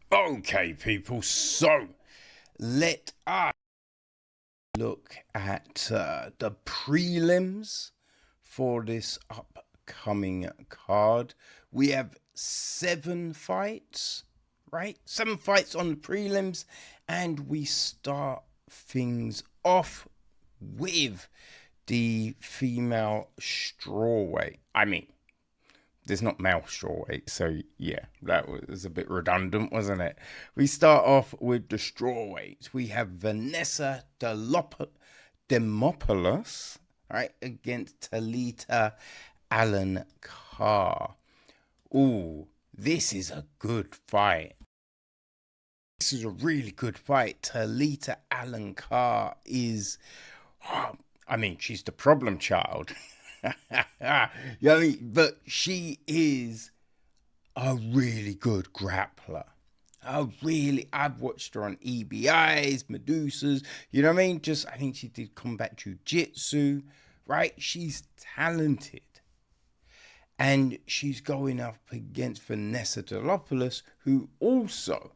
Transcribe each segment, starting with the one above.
Okay, people, so let us look at the prelims for this upcoming card. We have 7 fights, right? 7 fights on the prelims, and we start things off with the female strawweight. There's not male strawweight, so yeah, that was a bit redundant, wasn't it? We start off with the strawweights. We have Vanessa Demopoulos, right, against Talita Alencar. Ooh, this is a good fight. This is a really good fight. Talita Alencar is, she's the problem child. But she is a really good grappler. I've watched her on EBIs, Medusas, I think she did combat jiu-jitsu, right? She's talented. And she's going up against Vanessa Demopoulos, who also,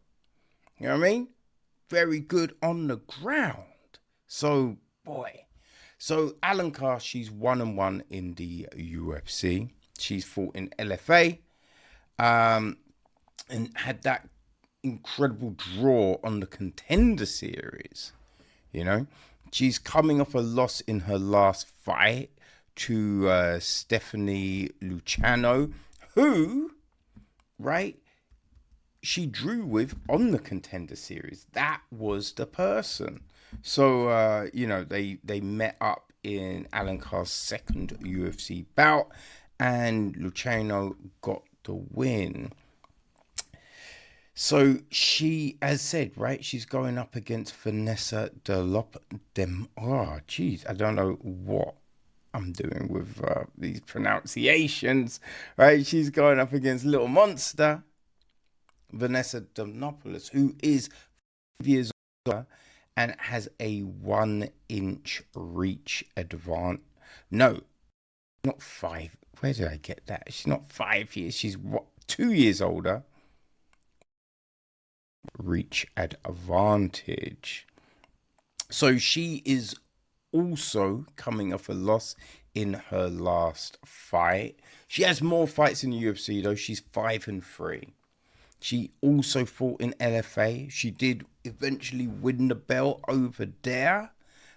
very good on the ground. So, boy. So Alencar, she's 1-1 in the UFC. She's fought in LFA, and had that incredible draw on the Contender Series. She's coming off a loss in her last fight to Stephanie Luciano, who, right, she drew with on the Contender Series. That was the person. So, they met up in Alencar's second UFC bout, and Luciano got the win. So she, as said, right, she's going up against Vanessa I don't know what I'm doing with these pronunciations, right? She's going up against Little Monster, Vanessa Demopoulos, who is 5 years older and has a 1-inch reach advantage. No, not 5. Where did I get that? She's not 5 years. She's 2 years older. Reach advantage. So she is also coming off a loss in her last fight. She has more fights in the UFC though. She's 5-3. She also fought in LFA. She did eventually win the belt over there,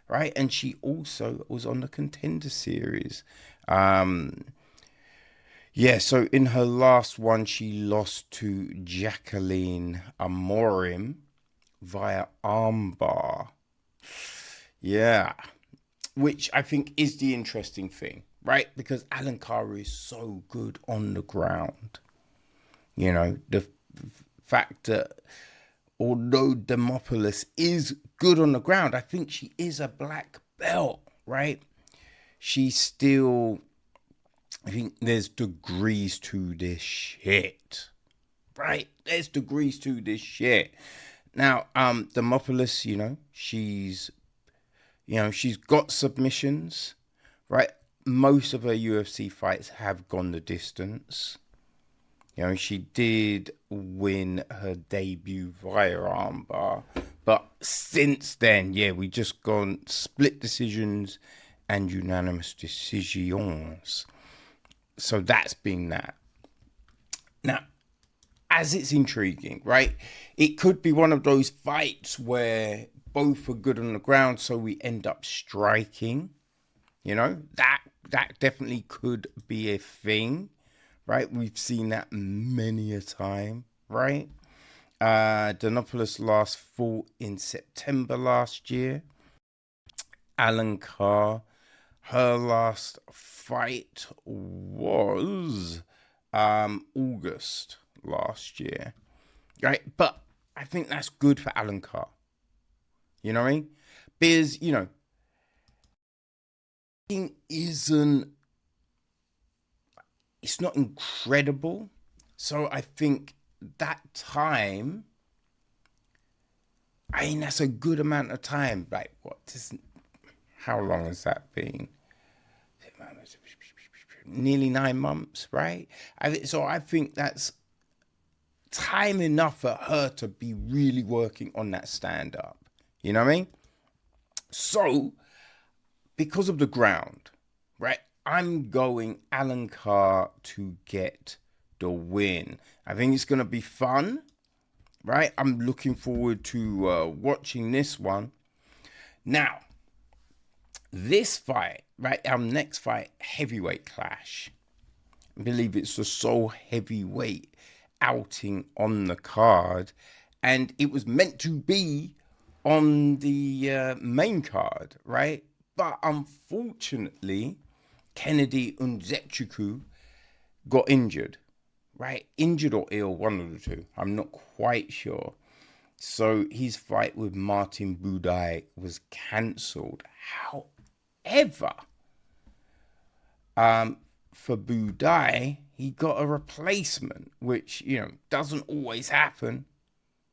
right? And she also was on the Contender Series. So in her last one, she lost to Jacqueline Amorim via armbar. Yeah, which I think is the interesting thing, right? Because Alencar is so good on the ground. The fact that although Demopoulos is good on the ground, I think she is a black belt, right? She's still, I think there's degrees to this shit, right? There's degrees to this shit. Now, Demopoulos, she's got submissions, right? Most of her UFC fights have gone the distance. She did win her debut via armbar. But since then, we just gone split decisions and unanimous decisions. So that's been that. Now, as it's intriguing, right? It could be one of those fights where both are good on the ground, so we end up striking. That definitely could be a thing. Right, we've seen that many a time, right? Demopoulos last fought in September last year. Alencar, her last fight was August last year, right? But I think that's good for Alencar. You know what I mean? Because, it's not incredible. So I think that time, that's a good amount of time. Like, how long has that been? Nearly 9 months, right? So I think that's time enough for her to be really working on that stand-up. You know what I mean? So, because of the ground, right, I'm going Alencar to get the win. I think it's going to be fun, right? I'm looking forward to watching this one. Now, this fight, right, our next fight, heavyweight clash. I believe it's the sole heavyweight outing on the card. And it was meant to be on the main card, right? But unfortunately, Kennedy Nzechukwu got injured, right? Injured or ill, one of the two. I'm not quite sure. So his fight with Martin Buday was cancelled. However, for Buday, he got a replacement, which, you know, doesn't always happen,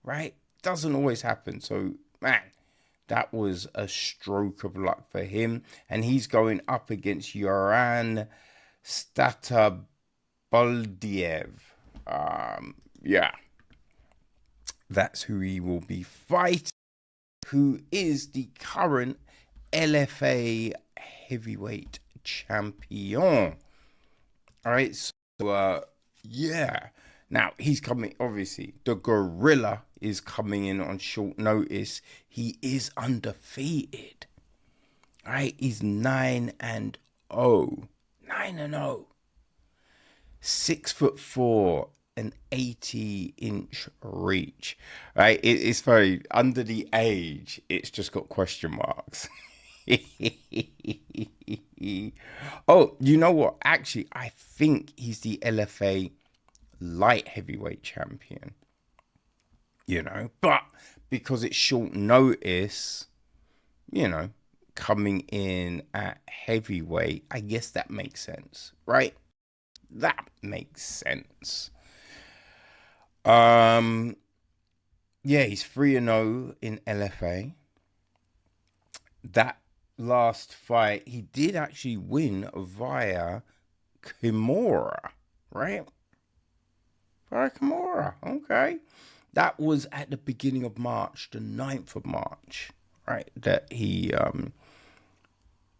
right? Doesn't always happen. So, man, that was a stroke of luck for him. And he's going up against Uran Satybaldiev. Yeah. That's who he will be fighting, who is the current LFA heavyweight champion. All right, so, yeah. Now, he's coming, obviously, the gorilla is coming in on short notice. He is undefeated. All right, he's 9-0. 9-0. 6'4", an 80-inch reach. Right, it's very, under the age, it's just got question marks. Oh, you know what? Actually, I think he's the LFA light heavyweight champion. You know, but because it's short notice, you know, coming in at heavyweight, I guess that makes sense, right? That makes sense. Yeah, he's 3-0 in LFA. That last fight, he did actually win via Kimura, right? Via Kimura, okay. That was at the beginning of March, the 9th of March, right? That he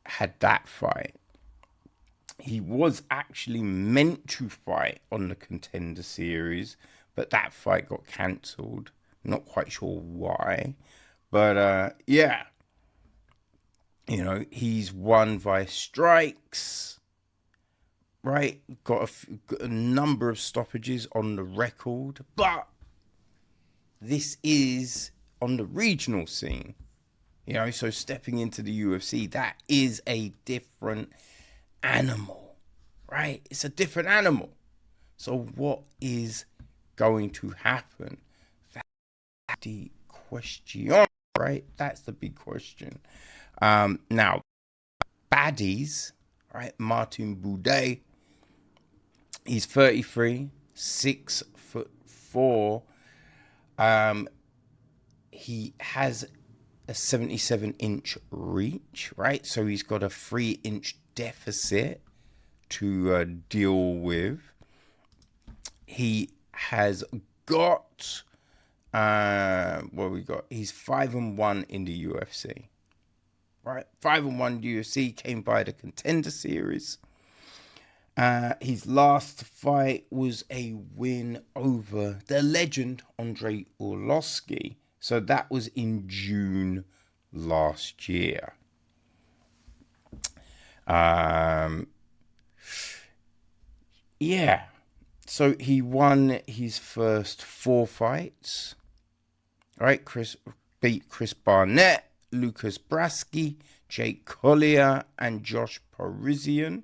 had that fight. He was actually meant to fight on the Contender Series, but that fight got cancelled. Not quite sure why. But, yeah. You know, he's won via strikes, right? Got a number of stoppages on the record. But this is on the regional scene. You know, so stepping into the UFC, that is a different animal, right? It's a different animal. So what is going to happen? That's the question, right? That's the big question. Now, baddies, right? Martin Buday, he's 33, 6'4". He has a 77-inch reach, right? So he's got a 3-inch deficit to deal with. He has got, what we got? He's 5-1 in the UFC, right? 5-1 UFC, came by the Contender Series. His last fight was a win over the legend Andre Arlovski. So that was in June last year. Yeah. So he won his first 4 fights. All right, beat Chris Barnett, Lucas Brasky, Jake Collier, and Josh Parisian.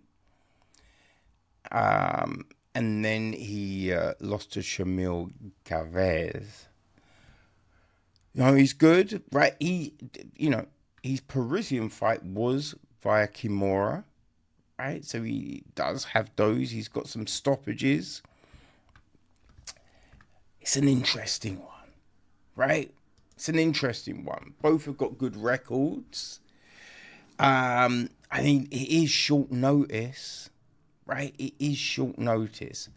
And then he lost to Shamil Gavez. You know, he's good, right? His Parisian fight was via Kimura, right? So he does have those. He's got some stoppages. It's an interesting one, right? It's an interesting one. Both have got good records. I mean, it is short notice, right? It is short notice.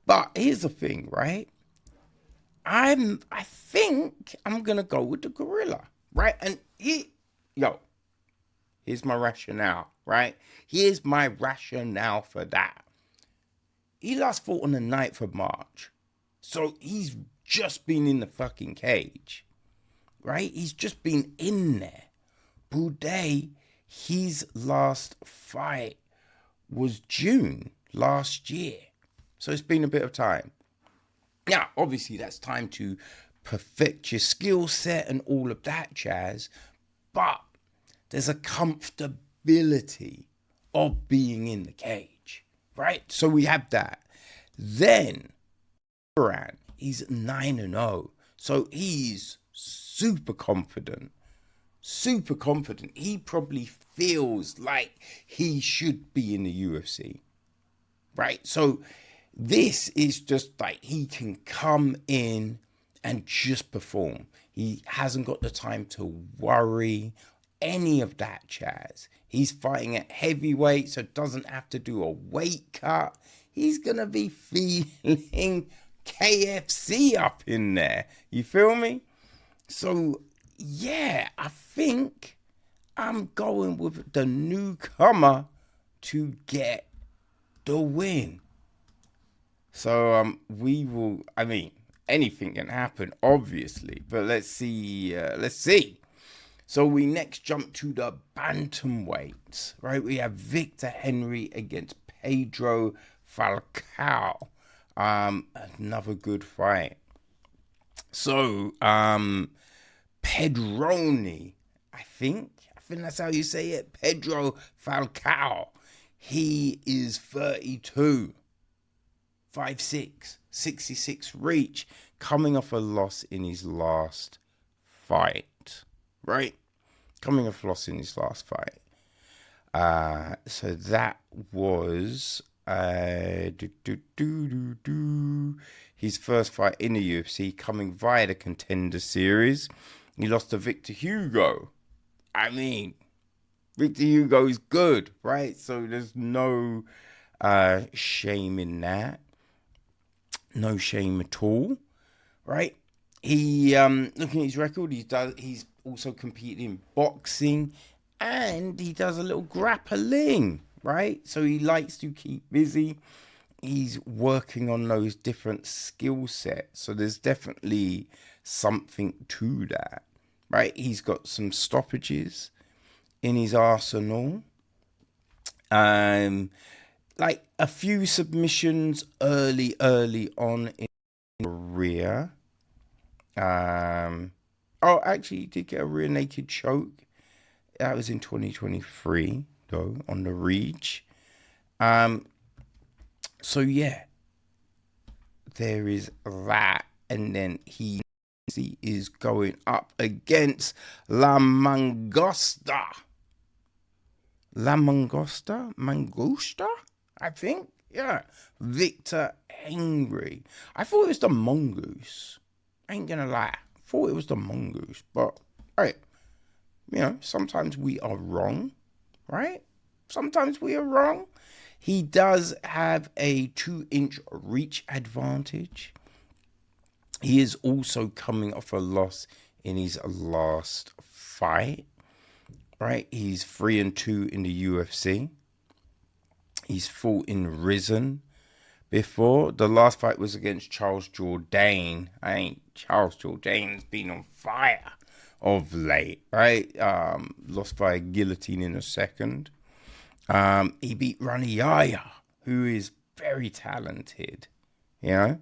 But here's the thing, right? I think I'm gonna go with the gorilla, right? And here's my rationale, right? Here's my rationale for that. He last fought on the 9th of March. So he's just been in the fucking cage, right? He's just been in there. Buday, his last fight was June last year. So it's been a bit of time. Now, obviously, that's time to perfect your skill set and all of that jazz. But there's a comfortability of being in the cage, right? So we have that. Then, Uran, he's 9-0. So he's super confident. Super confident. He probably feels like he should be in the UFC, right? So this is just like he can come in and just perform. He hasn't got the time to worry any of that jazz. He's fighting at heavyweight, so doesn't have to do a weight cut. He's gonna be feeling KFC up in there. You feel me? So yeah, I think I'm going with the newcomer to get the win. So we will, I mean, anything can happen, obviously, but let's see. So we next jump to the bantamweights, right? We have Victor Henry against Pedro Falcão. Another good fight. So, Pedroni, I think that's how you say it. Pedro Falcão. He is 32, 5'6", 66 reach, coming off a loss in his last fight, right? Coming off a loss in his last fight. So that was his first fight in the UFC, coming via the Contender Series. He lost to Victor Hugo. I mean, Victor Hugo is good, right? So there's no shame in that. No shame at all, right? He looking at his record, he's also competed in boxing and he does a little grappling, right? So he likes to keep busy. He's working on those different skill sets. So there's definitely something to that, right? He's got some stoppages in his arsenal. Like a few submissions early on in his career. Actually, he did get a rear naked choke. That was in 2023, though, on the reach. So yeah, there is that, and then he is going up against La Mangosta, I think. Yeah, Victor Henry. I thought it was the Mongoose. I ain't gonna lie. I thought it was the Mongoose, but hey, sometimes we are wrong, right? Sometimes we are wrong. He does have a 2-inch reach advantage. He is also coming off a loss in his last fight, right? He's 3-2 in the UFC. He's fought in Risen before. The last fight was against Charles Jourdain. Charles Jourdain's been on fire of late, right? Lost by a guillotine in a second. He beat Raniaya, who is very talented, There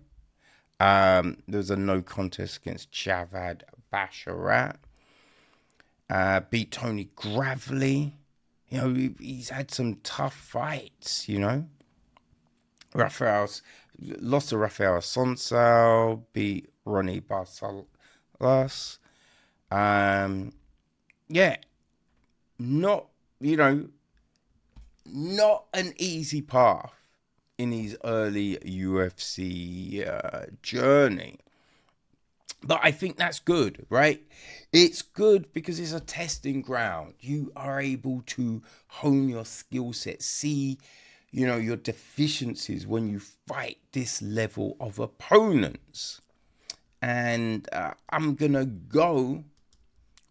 was a no contest against Javad Basharat. Beat Tony Gravely. He's had some tough fights, Lost to Rafael Sonsal, beat Ronnie Barsalas. Not an easy path in his early UFC journey. But I think that's good, right? It's good because it's a testing ground. You are able to hone your skill set, see, your deficiencies when you fight this level of opponents. And I'm going to go,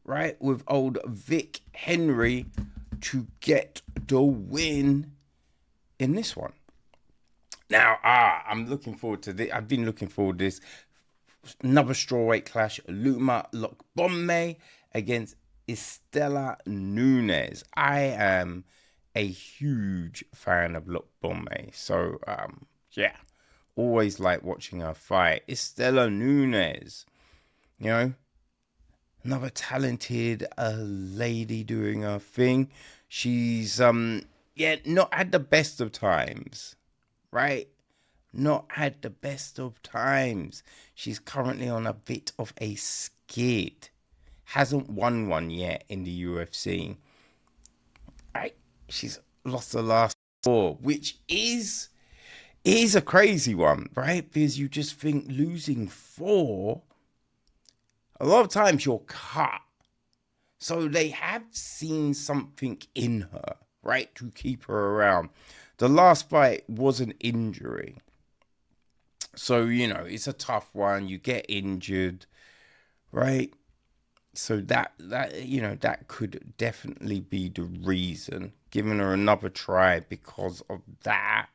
right, with old Vic Henry to get the win in this one. Now, I'm looking forward to this. I've been looking forward to this. Another strawweight clash. Loma Lookboonmee against Istela Nunes. I am a huge fan of Lookboonmee. So, yeah. Always like watching her fight. Istela Nunes, you know, another talented lady doing her thing. She's, not had the best of times, right? Not had the best of times. She's currently on a bit of a skid. Hasn't won one yet in the UFC. Right? She's lost the last 4, which is a crazy one, right? Because you just think losing 4, a lot of times you're cut. So they have seen something in her, right, to keep her around. The last fight was an injury. So, you know, it's a tough one. You get injured, right? So that could definitely be the reason. Giving her another try because of that.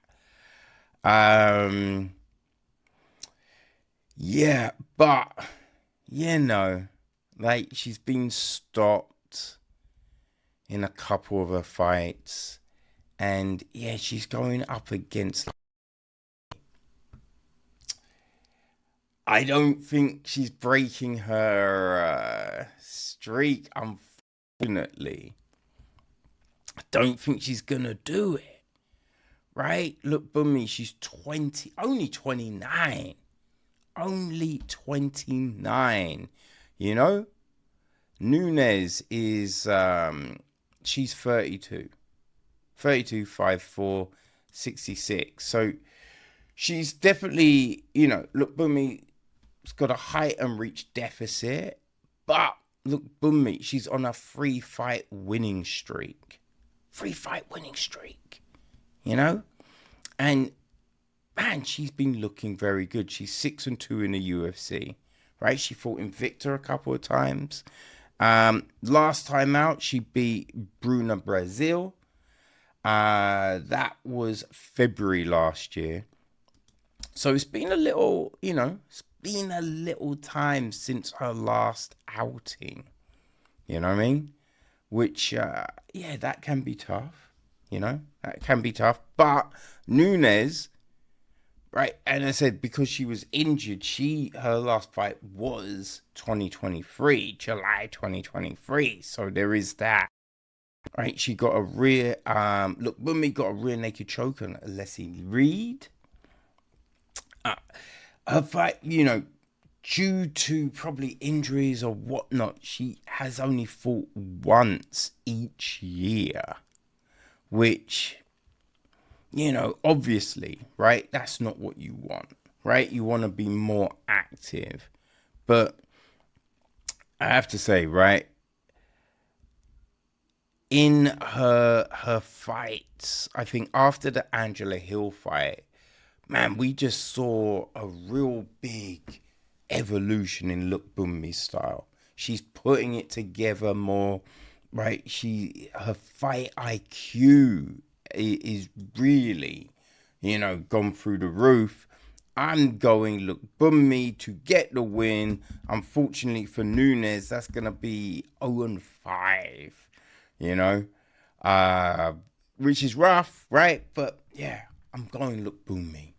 Yeah, but, you know, like, she's been stopped in a couple of her fights. And, yeah, she's going up against... I don't think she's breaking her streak, unfortunately. I don't think she's going to do it. Right? Lookboonmee, she's only 29. Only 29. You know? Nunes is, she's 32. 32, 5'4", 66. So she's definitely, you know, Lookboonmee's got a height and reach deficit. But Lookboonmee, she's on a 3-fight winning streak. 3-fight winning streak. You know, and man, she's been looking very good. She's 6-2 in the UFC, right? She fought Invicta a couple of times. Last time out, she beat Bruna Brazil. That was February last year. So it's been a little, you know, it's been a little time since her last outing. You know what I mean? Which, yeah, that can be tough. You know, that can be tough. But Nunes, right, and I said because she was injured, her last fight was 2023, July 2023. So there is that. Right, she got a rear, Lookboonmee got a rear naked choke on Leslie Reed. Her fight, you know, due to probably injuries or whatnot, she has only fought once each year. Which, you know, obviously, right, that's not what you want, right? You want to be more active. But I have to say, right, in her fights, I think after the Angela Hill fight, man, we just saw a real big evolution in Lookboonmee's style. She's putting it together more. Right, her fight IQ is really, you know, gone through the roof. I'm going Lookboonmee to get the win. Unfortunately for Nunes, that's gonna be 0-5, you know, which is rough, right? But yeah, I'm going Lookboonmee.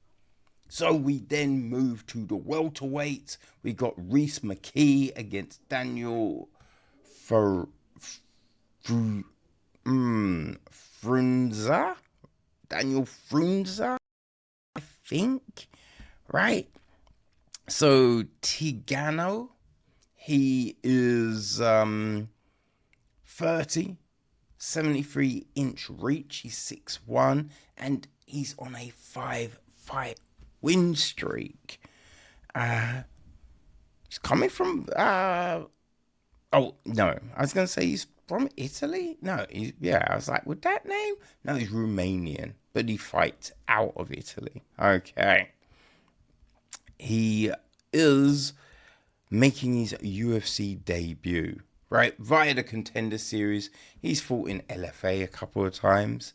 So we then move to the welterweights. We got Rhys McKee against Daniel Frunza, Daniel Frunza, I think, right? So Tigano, he is 30, 73-inch reach. He's 6'1", and he's on a 5-fight win streak. He's coming from oh, no. I was going to say he's from Italy. No, I was like, with that name? No, he's Romanian, but he fights out of Italy. Okay. He is making his UFC debut, right? Via the Contender Series. He's fought in LFA a couple of times,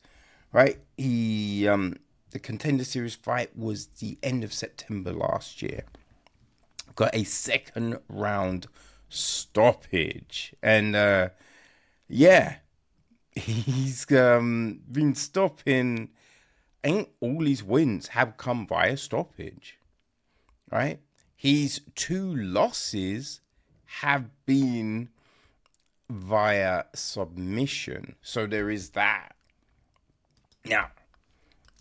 right? The Contender Series fight was the end of September last year. Got a second round stoppage. And, he's been stopping. Ain't all his wins have come via stoppage, right? His 2 losses have been via submission. So there is that. Now,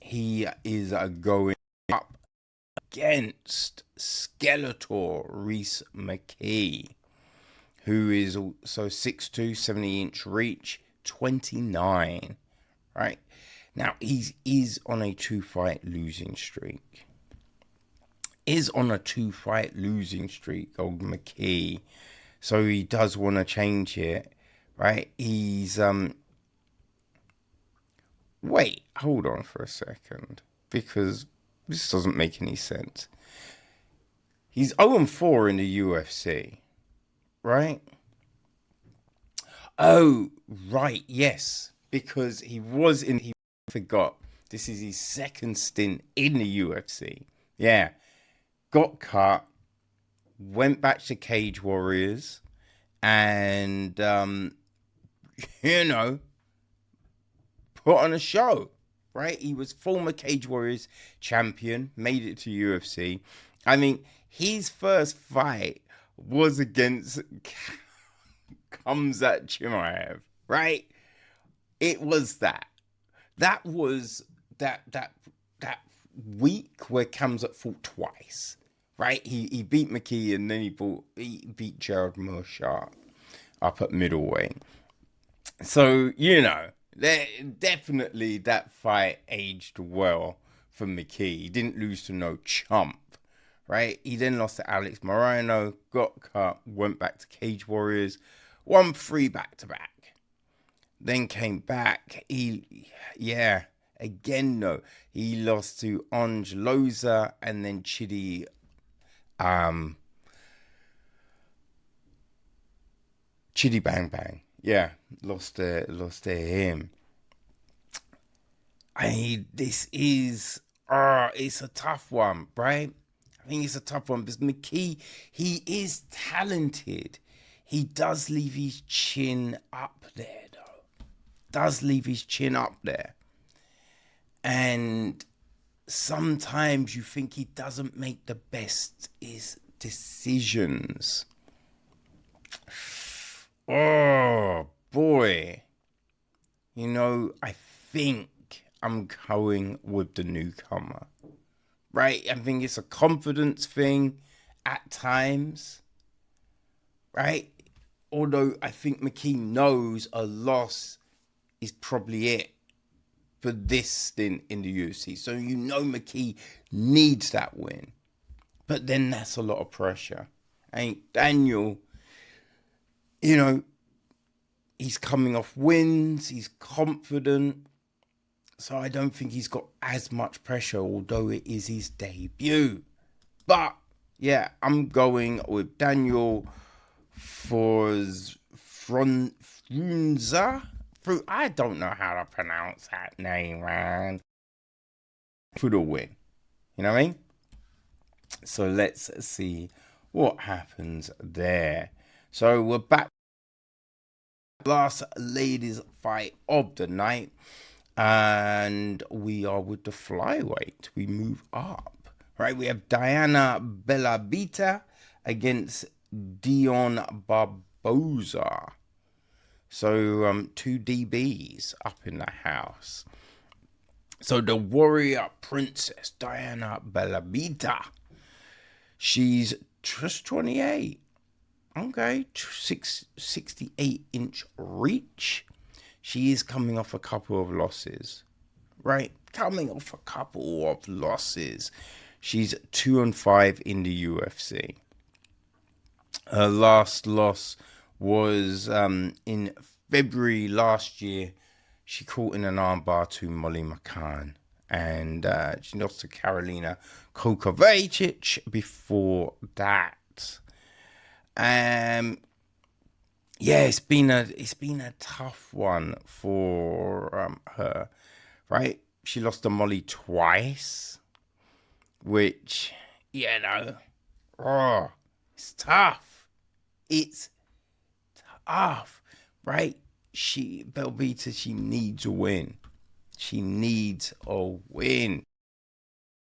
he is going up against Skeletor Rhys McKee, who is also 6'2", 70-inch reach, 29, right? Now, he is on a 2-fight losing streak. Old McKee. So he does want to change it, right? He's, wait, hold on for a second, because this doesn't make any sense. He's 0-4 in the UFC, right? Oh, right, yes, because he forgot, this is his second stint in the UFC. Yeah, got cut, went back to Cage Warriors, and, put on a show, right? He was former Cage Warriors champion, made it to UFC. I mean, his first fight was against Khamzat Chimaev, right? It was that. That was that week where Khamzat fought twice, right? He beat McKee, and then he beat Gerald Meerschaert up at middleweight. So, definitely that fight aged well for McKee. He didn't lose to no chump, right? He then lost to Alex Moreno, got cut, went back to Cage Warriors, won 3 back-to-back. Then came back. He lost to Ange Loza and then Chidi Bang Bang. Yeah, lost to him. This is it's a tough one, right? I think it's a tough one because McKee, he is talented. He does leave his chin up there, though. And sometimes you think he doesn't make the best decisions. Oh, boy. I think I'm going with the newcomer. Right? I think it's a confidence thing at times. Right? Although I think McKee knows a loss is probably it for this stint in the UFC. So McKee needs that win. But then that's a lot of pressure. Daniel, he's coming off wins. He's confident. So I don't think he's got as much pressure, although it is his debut. But, yeah, I'm going with Daniel Frunza. I don't know how to pronounce that name, man. For the win. You know what I mean? So let's see what happens there. So we're back. Last ladies fight of the night. And we are with the flyweight. We move up. Right? We have Diana Belbiţă against Dione Barbosa. So 2 DBs up in the house. So the warrior princess, Diana Belbiţă. She's just 28. Okay, 68-inch reach. She is coming off a couple of losses, right? She's 2-5 in the UFC. Her last loss was in February last year. She caught in an armbar to Molly McCann. And she lost to Karolina Kowalkiewicz before that. Yeah, it's been a tough one for her, right? She lost to Molly twice, which, it's tough. It's tough, right? Belbiţă, she needs a win. She needs a win.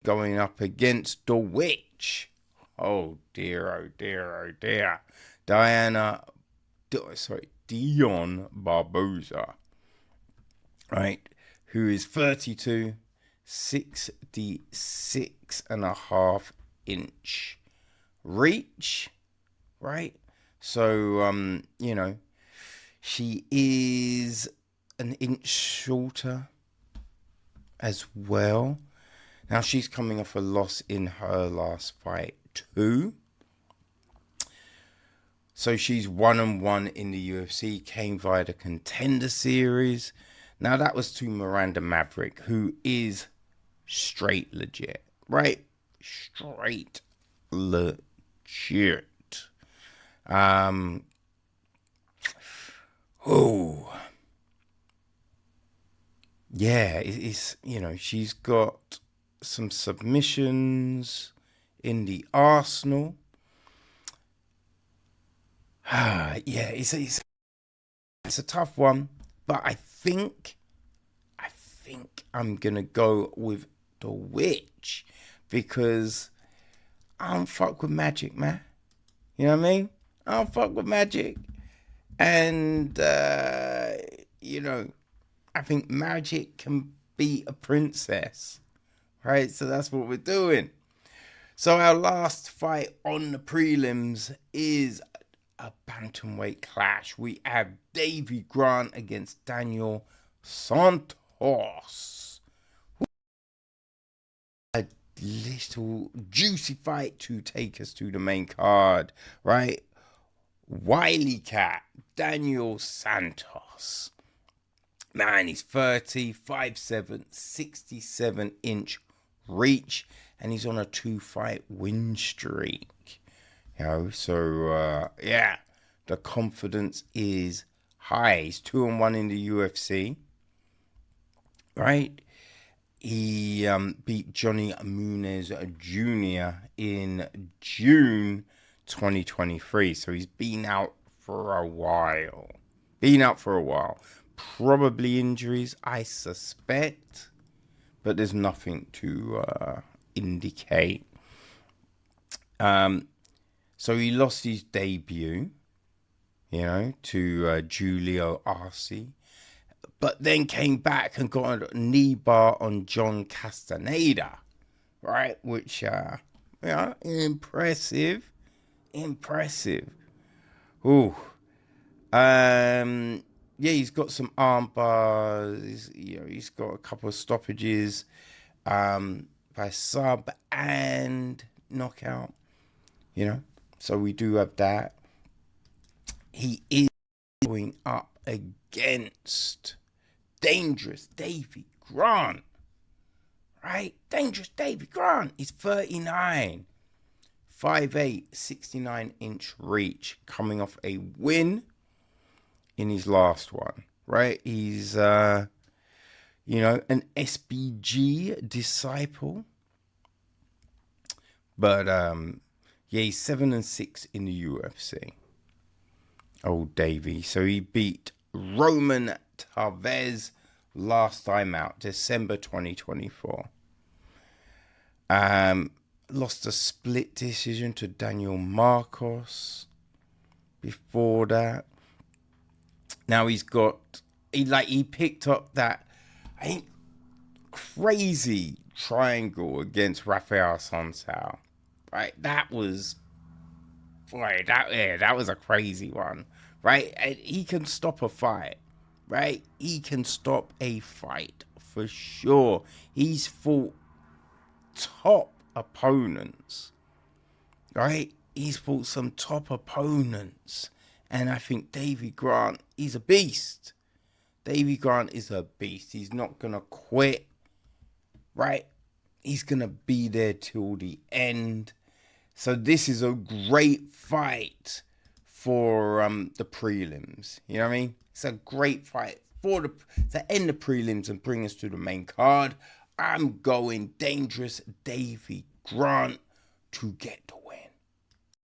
Going up against the witch. Oh dear, oh dear, oh dear. Dione Barbosa, right? Who is 32, 66.5-inch reach, right? So, she is an inch shorter as well. Now she's coming off a loss in her last fight too. So she's 1-1 in the UFC, came via the Contender Series. Now that was to Miranda Maverick, who is straight legit, right? Straight legit. Yeah, she's got some submissions in the arsenal. It's a tough one, but I think I'm gonna go with the witch because I don't fuck with magic, man. You know what I mean? I don't fuck with magic, and I think magic can be a princess, right? So that's what we're doing. So our last fight on the prelims is a bantamweight clash. We have Davey Grant against Daniel Santos. A little juicy fight to take us to the main card, right? Wily Cat, Daniel Santos. Man, he's 30, 5'7", 67-inch reach, and he's on a 2-fight win streak. So the confidence is high. He's 2-1 in the UFC, right? He beat Johnny Nunes Jr. in June 2023. So he's been out for a while. Probably injuries, I suspect, but there's nothing to indicate. So he lost his debut, to Julio Arce, but then came back and got a knee bar on John Castaneda, right? Which, impressive. Ooh. He's got some arm bars. He's got a couple of stoppages by sub and knockout. So we do have that. He is going up against dangerous Davey Grant, right? Dangerous Davey Grant. He's 39, 5'8", 69-inch reach, coming off a win in his last one, right? He's, an SBG disciple. But, he's 7-6 in the UFC. Old Davey. So he beat Roman Tavares last time out, December 2024. Lost a split decision to Daniel Marcos before that. Now he picked up that, I think, crazy triangle against Rafael Santos, right? That was a crazy one, right? And he can stop a fight, right? He can stop a fight for sure. He's fought top opponents, right? He's fought some top opponents. And I think Davey Grant, he's a beast. Davey Grant is a beast. He's not going to quit, right? He's going to be there till the end. So this is a great fight for the prelims. You know what I mean? It's a great fight to end the prelims and bring us to the main card. I'm going Dangerous Davey Grant to get the win.